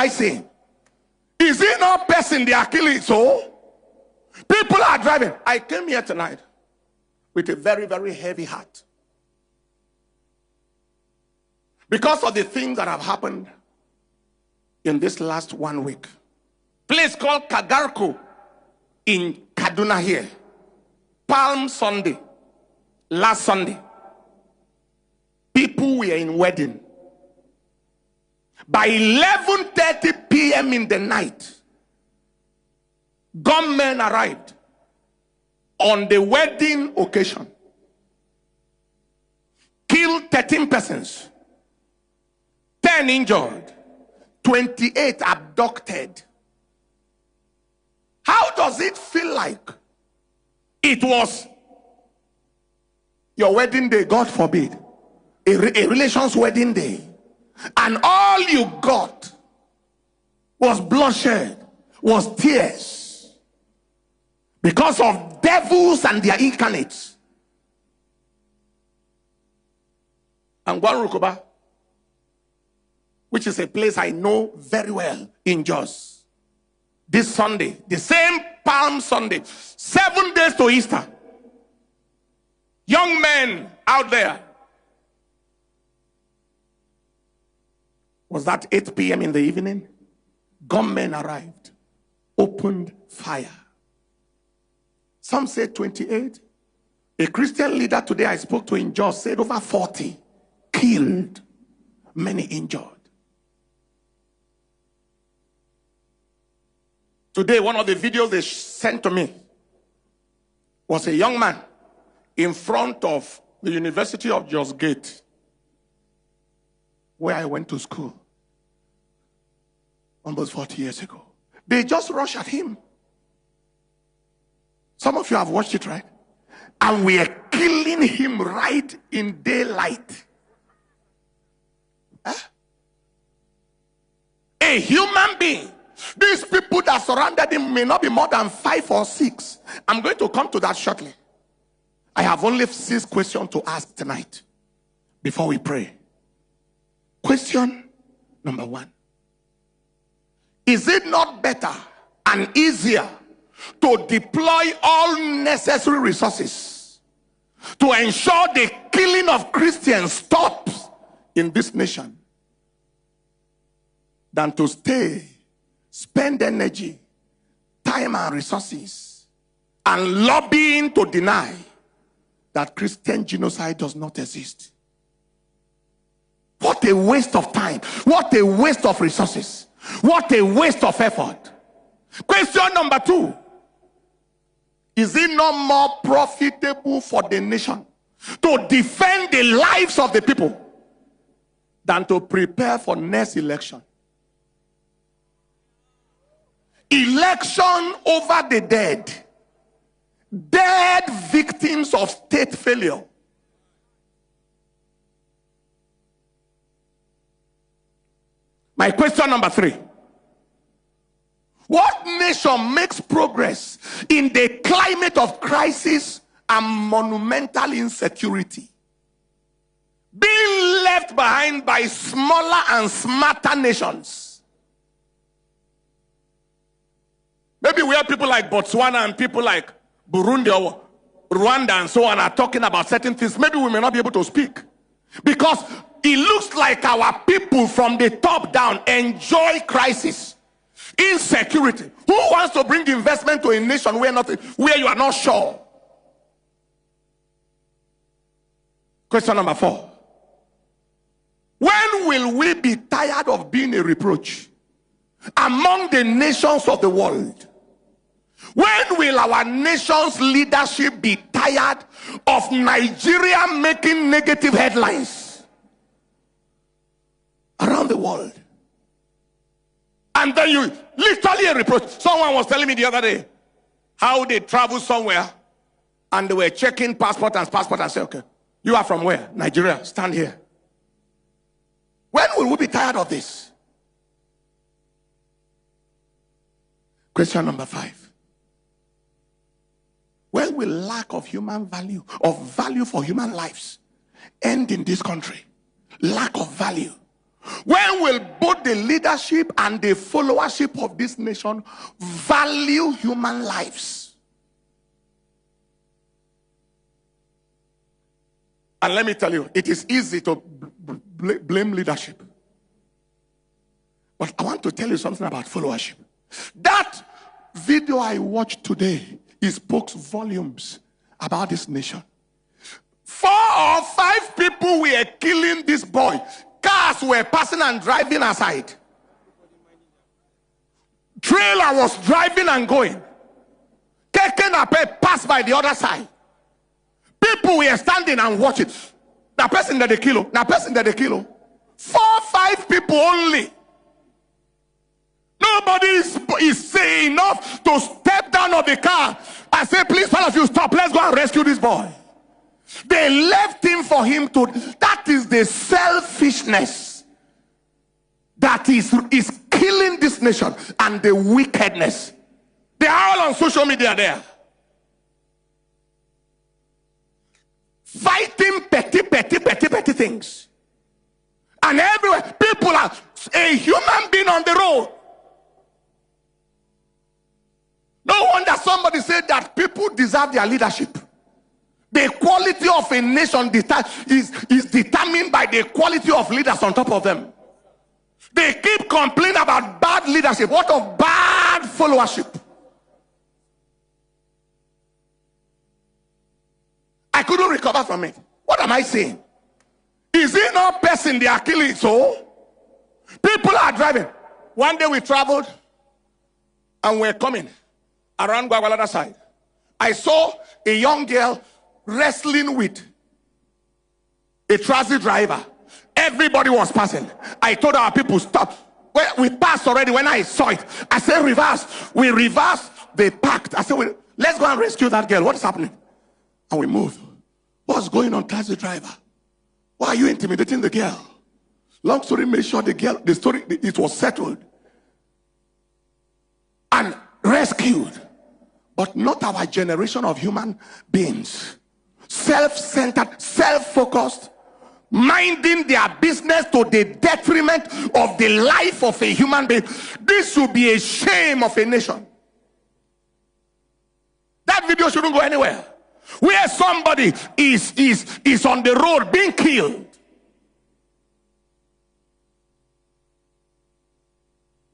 I saying? Is he not pressing the Achilles? So people are driving. I came here tonight with a very, very heavy heart because of the things that have happened in this last 1 week. Place called Kagarko in Kaduna here. Palm Sunday, last Sunday. People were in wedding. By 11:30 p.m. in the night, gunmen arrived on the wedding occasion. Killed 13 persons, 10 injured, 28 abducted. How does it feel like it was your wedding day, God forbid, a relation's wedding day, and all you got was bloodshed, was tears, because of devils and their incarnates? And Gwarukuba, which is a place I know very well in Jos, this Sunday, the same Palm Sunday, 7 days to Easter, young men out there. Was that 8 p.m. in the evening? Gunmen arrived, opened fire. Some say 28. A Christian leader today I spoke to in Jos said over 40 killed, many injured. Today, one of the videos they sent to me was a young man in front of the University of Jos Gate, where I went to school almost 40 years ago. They just rushed at him. Some of you have watched it, right? And we are killing him right in daylight. Huh? A human being. These people that surrounded him may not be more than 5 or 6. I'm going to come to that shortly. I have only 6 questions to ask tonight before we pray. Question number 1. Is it not better and easier to deploy all necessary resources to ensure the killing of Christians stops in this nation than to spend energy, time and resources and lobbying to deny that Christian genocide does not exist? What a waste of time. What a waste of resources. What a waste of effort. Question number 2. Is it not more profitable for the nation to defend the lives of the people than to prepare for next election? Election over the dead. Dead victims of state failure. My question number 3. What nation makes progress in the climate of crisis and monumental insecurity, being left behind by smaller and smarter nations? Maybe where people like Botswana and people like Burundi or Rwanda and so on are talking about certain things, maybe we may not be able to speak, because it looks like our people from the top down enjoy crisis, insecurity. Who wants to bring investment to a nation where you are not sure? Question number 4. When will we be tired of being a reproach among the nations of the world? When will our nation's leadership be tired of Nigeria making negative headlines around the world? And then you literally a reproach. Someone was telling me the other day how they traveled somewhere and they were checking passport and say, okay, you are from where? Nigeria. Stand here. When will we be tired of this? Question number 5. When will lack of human value, of value for human lives, end in this country? Lack of value When will both the leadership and the followership of this nation value human lives? And let me tell you, it is easy to blame leadership. But I want to tell you something about followership. That video I watched today, it spoke volumes about this nation. 4 or 5 people were killing this boy. Cars were passing and driving aside. Trailer was driving and going. Taking a pass by the other side. People were standing and watching. The person that they kill. The person that they kill. 4 or 5 people only. Nobody is saying enough to step down of the car and say, please, all of you, stop. Let's go and rescue this boy. They left him for him to. That is the selfishness that is killing this nation, and the wickedness. They are all on social media there. Fighting petty things. And everywhere, people are a human being on the road. No wonder somebody said that people deserve their leadership. The quality of a nation is determined by the quality of leaders on top of them. They keep complaining about bad leadership. What of bad followership? I couldn't recover from it. What am I saying? Is it not person they are killing? So people are driving. One day we traveled and we're coming around Gwagwalada side. I saw a young girl wrestling with a transit driver. Everybody was passing. I told our people, stop. Well, we passed already. When I saw it, I said reverse. We reversed. They parked. I said, let's go and rescue that girl. What is happening? And we moved. What's going on, transit driver? Why are you intimidating the girl? Long story made short, the story, it was settled and rescued. But not our generation of human beings. Self-centered, self-focused, minding their business to the detriment of the life of a human being. This should be a shame of a nation. That video shouldn't go anywhere. Where somebody is on the road being killed.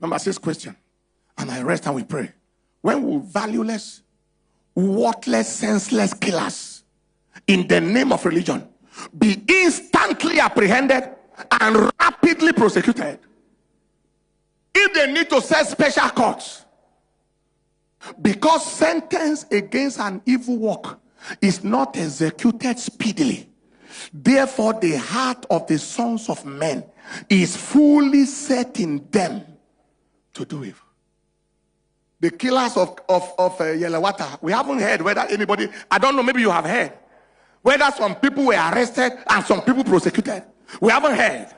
Number 6 question. And I rest and we pray. When will valueless, worthless, senseless killers in the name of religion be instantly apprehended and rapidly prosecuted? If they need to set special courts, because sentence against an evil work is not executed speedily, therefore the heart of the sons of men is fully set in them to do evil. The killers of Yelawata, we haven't heard whether anybody, I don't know, maybe you have heard, whether some people were arrested and some people prosecuted. We haven't heard.